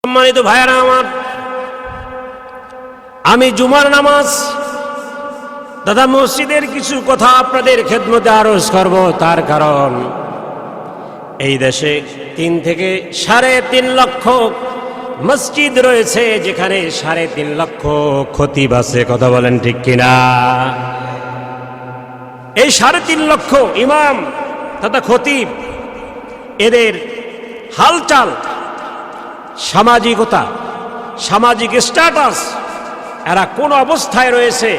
সম্মানিত ভাইয়েরা আমার, আমি জুমার নামাজ তথা মসজিদের কিছু কথা আপনাদের খেদমতে আরজ করব। তার কারণ এই দেশে 3 থেকে 3.5 লক্ষ মসজিদ রয়েছে, যেখানে 3.5 লক্ষ খতিব আছে। কথা বলেন ঠিক কিনা? এই 3.5 লক্ষ ইমাম তথা খতিব, এদের হালচাল, সামাজিকতা, সামাজিক স্ট্যাটাস, এরা কোন অবস্থায় রয়েছে,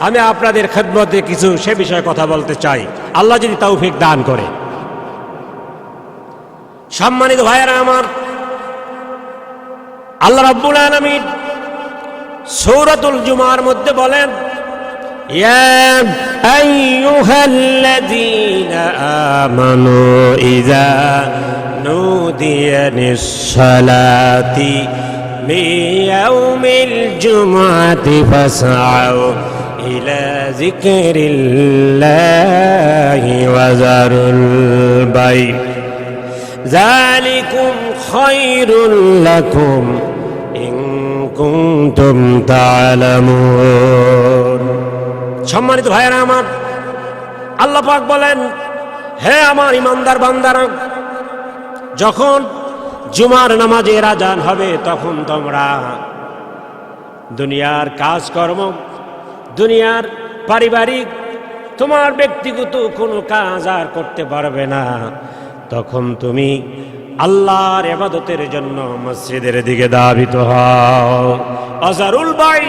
আমি আপনাদের খেদমতে কিছু সে বিষয়ে কথা বলতে চাই, আল্লাহ যদি তৌফিক দান করে। সম্মানিত ভাইয়েরা আমার, আল্লাহ রাব্বুল আলামিন সূরাতুল জুমার মধ্যে বলেন, ইয়া আইয়ুহাল্লাযীনা আমানু ইযা নুদিয়া লিস-সালাতি মিন ইয়াউমিল জুমআতি ফাসআউ ইলা যিকরিল্লাহি ওয়া যারুল বাই যালিকুম খায়রুল লাকুম ইন কুনতুম তা'লামুন। সম্মানিত ভাইয়েরা আমার, আল্লাহ পাক বলেন, হে আমার ইমানদার বান্দারা, যখন জুমার নামাজের আজান হবে তখন তোমরা দুনিয়ার কাজকর্ম, দুনিয়ার পারিবারিক, তোমার ব্যক্তিগত কোনো কাজ আর করতে পারবে না। তখন তুমি আল্লাহর ইবাদতের জন্য মসজিদের দিকে ধাবিত হও। আজারুল বাই,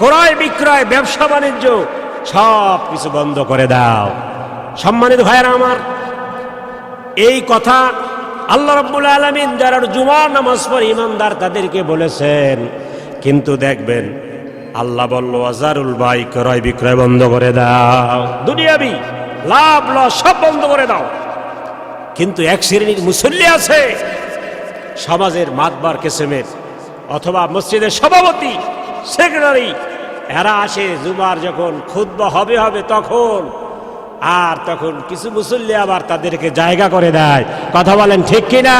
ক্রয় বিক্রয়, ব্যবসা বাণিজ্য সব কিছু বন্ধ করে দাও। সম্মানিত ভাইয়েরা আমার, এই কথা আল্লাহ রাব্বুল আলামিন যারা জুমার নামাজ পড়ে ইমানদার তাদেরকে বলেছেন, কিন্তু দেখবেন আল্লাহ বলল আজারুল বাই, ক্রয় বিক্রয় বন্ধ করে দাও, দুনিয়াবি লাভ লস সব বন্ধ করে দাও। কিন্তু এক শ্রেণীর মুসল্লি আছে, সমাজের মাতবার কেসেমের অথবা মসজিদের সভাপতি, সেক্রেটারি, এরা আসে জুমার যখন খুতবা হবে তখন, আর তখন কিছু মুসল্লি আবার তাদেরকে জায়গা করে দেয়। কথা বলেন ঠিক কিনা?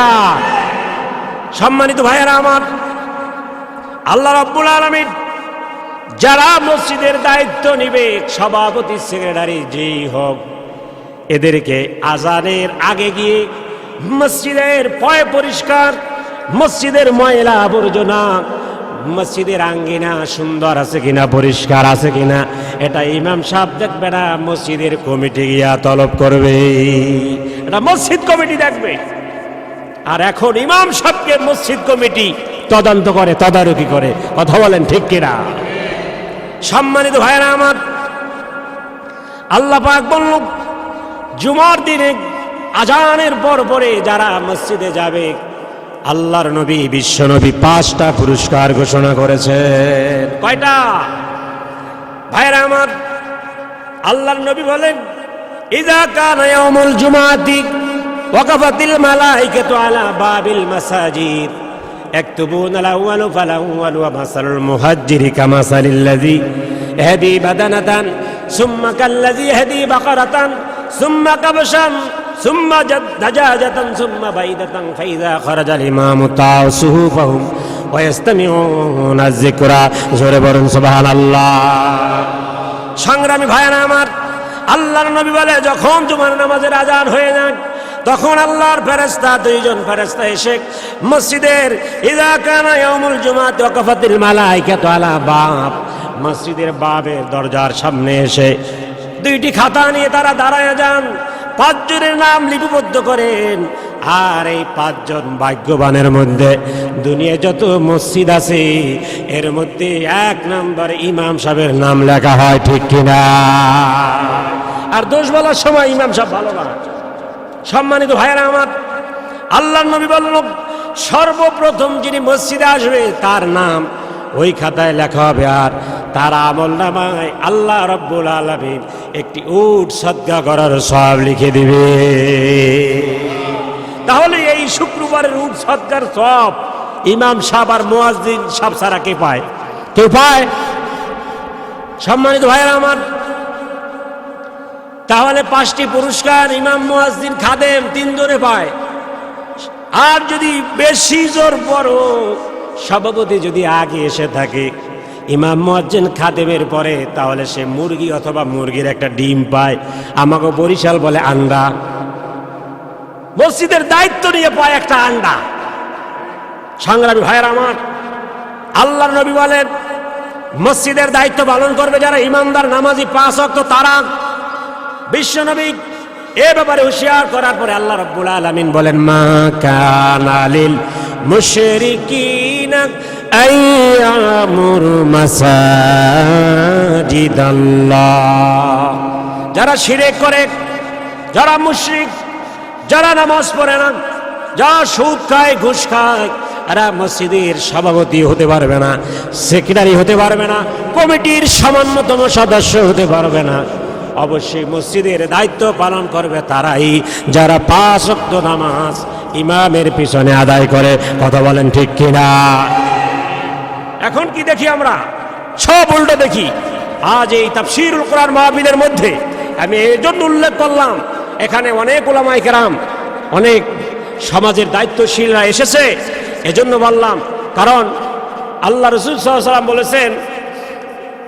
সম্মানিত ভাইয়েরা আমার, আল্লাহ রাব্বুল আলামিন যারা মসজিদের দায়িত্ব নিবে, সভাপতি, সেক্রেটারি যেই হোক, এদেরকে আজানের আগে গিয়ে মসজিদের পয় পরিষ্কার, মসজিদের ময়লা আবর্জনা, মসজিদের আঙ্গিনা সুন্দর আছে কিনা, পরিষ্কার আছে কিনা, এটা ইমাম সাহেব দেখবে না, মসজিদের কমিটি গিয়া তলব করবে, এটা মসজিদ কমিটি দেখবে। আর এখন ইমাম সাহেবকে মসজিদ কমিটি তদন্ত করে, তদারকি করে। কথা বলেন ঠিক কিনা? সম্মানিত ভাইয়েরা আমার, আল্লাহ পাক বলল, জুমার দিনে আজানের পরে যারা মসজিদে যাবে, আল্লাহর নবী, বিশ্ব নবী 5টা পুরস্কার ঘোষণা করেছেন। কয়টা? ভাইরা আমার, আল্লাহর নবী বলেন, ইযা কানা ইয়াউমুল জুমআতি ওয়াকাফাতিল মালাইকাতু আলা বাবিল মাসাজিদ ইয়াকতুবুনা আল-আউওয়ালু ফাল-আউওয়ালু ওয়া মাসালুল মুহাজ্জিরি কামাসালিল্লাযী ইয়াহদি বাদানাতান সুম্মা কাল্লাযী ইয়াহদি বাকারাতান সুম্মা কাবশান সুম্মা দাজাজাতান সুম্মা বাইদাতান ফাইযা খারাজাল ইমামু তাউ সুহুফাহুম ওয়া ইস্তামিউনা যিকরা। জোরে বলুন সুবহানাল্লাহ। সংগ্রামী ভাইয়েরা আমার, আল্লাহর নবী বলে, যখন জুমার নামাজের আজান হয়ে যায় তখন আল্লাহর ফেরেশতা, 2 জন ফেরেশতা এসে মসজিদের, ইযা কানা ইয়াউমুল জুমআতি ওয়াকাফাতিল মালাইকাতু আলা বাব, মসজিদের বাবের দরজার সামনে এসে 2টি খাতা নিয়ে তারা দাঁড়ায় যান, 5 জনের নাম লিপিবদ্ধ করেন। আর এই 5 জন ভাগ্যবানের মধ্যে দুনিয়া যত মসজিদ আছে এর মধ্যে 1 নম্বরে ইমাম সাহেবের নাম লেখা হয়। ঠিক কিনা? আর দোষ বলার সময় ইমাম সাহেব ভালো না। সম্মানিত ভাইয়েরা আমার, আল্লাহর নবী বললেন, সর্বপ্রথম যিনি মসজিদে আসবে তার নাম ওই খাতায় লেখা হবে, আর তার আমলনামায় আল্লাহ রাব্বুল আলামিন একটি উট সদকা করার সওয়াব লিখে দিবে। তাহলে এই শুক্রবারের উট সদকার সওয়াব ইমাম সাহেব আর মুয়াজ্জিন সাহেব ছাড়া কে পায়? কেউ পায়? সম্মানিত ভাইয়েরা আমার, তাহলে 5টি পুরস্কার ইমাম, মুয়াজ্জিন, খাদেম 3 জনে পায়। আর যদি বেশি জোর বড় সভাপতি যদি আগে এসে থাকে ইমাম মুয়াজ্জিন খাদেমের পরে, তাহলে সে মুরগি অথবা মুরগির একটা ডিম পায়, আমাকে বরিশাল বলে আন্ডা। মসজিদের দায়িত্ব নিয়ে পায় একটা আন্ডা। সংগ্রামী ভাইয়ের আমার, আল্লাহর নবী বলেন মসজিদের দায়িত্ব পালন করবে যারা ইমানদার নামাজি 5 ওয়াক্ত তারা। বিশ্ব নবী এ ব্যাপারে হুঁশিয়ার করার পরে আল্লাহ রাব্বুল আলামিন বলেন মা কানা লিল মুশরিকিনা আইয়ামুরু মাসাজিদাল্লাহ। যারা শিরক করে, যারা মুশরিক, যারা নামাজ পড়ে না, যারা সুদ খায় ঘুষ খায়, এরা মসজিদের সভাপতি হতে পারবে না, সেক্রেটারি হতে পারবে না, কমিটির সামান্যতম সদস্য হতে পারবে না। অবশ্যই মসজিদের দায়িত্ব পালন করবে তারাই যারা 5 ওয়াক্ত নামাজ ইমামের পিছনে আদায় করে। কথা বলেন ঠিক কিনা? এখন কি দেখি আমরা? সব উল্টো দেখি। আজ এই তাফসীরুল কোরআন মাহফিলের মধ্যে আমি এই জন্য উল্লেখ করলাম, এখানে অনেক উলামায়ে কেরাম, অনেক সমাজের দায়িত্বশীলরা এসেছে, এজন্য বললাম। কারণ আল্লাহ রাসূল সাল্লাল্লাহু আলাইহি ওয়াসাল্লাম বলেছেন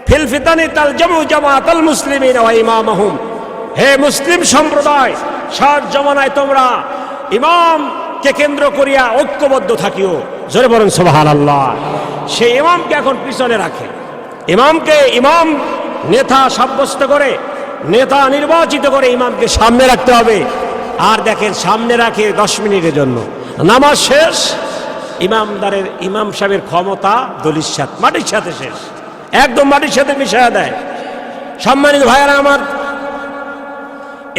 ফিল ফিতানি তালজামু জামাআতাল মুসলিমিনা ওয়া ইমামাহুম। হে মুসলিম সম্প্রদায়, সাত জামানায় তোমরা ইমামকে কেন্দ্র করিয়া ঐক্যবদ্ধ থাকিও। জোরে বলেন সুবহানাল্লাহ। সেই ইমামকে এখন পিছনে রাখে, ইমামকে ইমাম নেতা সাব্যস্ত করে, নেতা নির্বাচিত করে ইমামকে সামনে রাখতে হবে। আর দেখেন সামনে রাখে 10 মিনিটের জন্য, নামাজ শেষ, ইমাম সাহেবের ক্ষমতা দলির সাথে মাটির সাথে শেষ, একদম মাটির সাথে মিশিয়ে দেয়। সম্মানিত ভাইয়েরা আমার,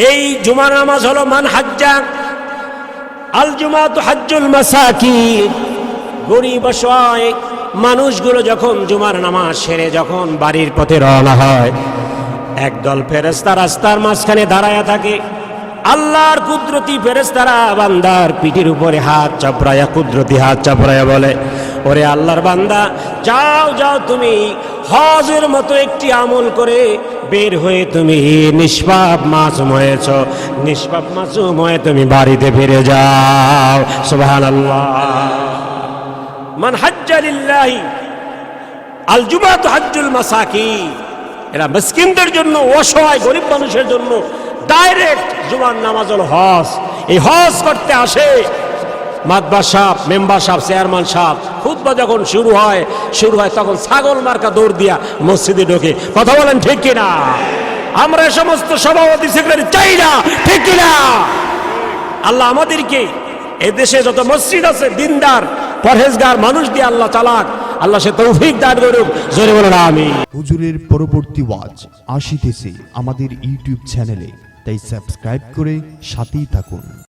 এই জুমার নামাজ হলো মান হাজ্জা আল জুমাতু হাজ্জুল মাসাকিন। গরিব অসহায় মানুষগুলো যখন জুমার নামাজ সেরে যখন বাড়ির পথে রওনা হয়, একদল ফেরেশতা রাস্তার মাঝখানে দাঁড়ায়া থাকে। আল্লাহর কুদরতি ফেরেশতারা বান্দার পিঠের উপরে হাত চাপড়ায়া, কুদরতি হাত চাপড়ায়া বলে, ওরে আল্লাহর বান্দা, যাও যাও, তুমি হজের মতো একটি আমল করে বের হয়ে তুমি নিষ্পাপ মাসুম হয়েছ, নিষ্পাপ মাসুম হয়ে তুমি বাড়িতে ফিরে যাও। সুবহানাল্লাহ। মান হাজ্জা লিল্লাহি আল জুমাতু হাজ্জুল মাসাকিন। এরা মিসকিনদের জন্য, অসহায় গরিব মানুষের জন্য ডাইরেক্ট জুমার নামাজ হলো হজ। এই হজ করতে আসে মাতবার সাহেব, মেম্বার সাহেব, চেয়ারম্যান সাহেব। খুতবা যখন শুরু হয় তখন ছাগল মার্কা দৌড় দিয়া মসজিদে ঢোকে। কথা বলেন ঠিক কিনা? আমরা এ সমস্ত সভাপতি সেক্রেটারি চাই না, ঠিক কিনা? আল্লাহ আমাদেরকে এদেশে যত মসজিদ আছে দিনদার পরহেজগার মানুষ দিয়ে আল্লাহ চালাক, আল্লাহ সে তৌফিক দান করুক। জোরে বলুন আমিন। হুজুরের পরবর্তী ওয়াজ আসিতেছে আমাদের ইউটিউব চ্যানেলে, তাই সাবস্ক্রাইব করে সাথেই থাকুন।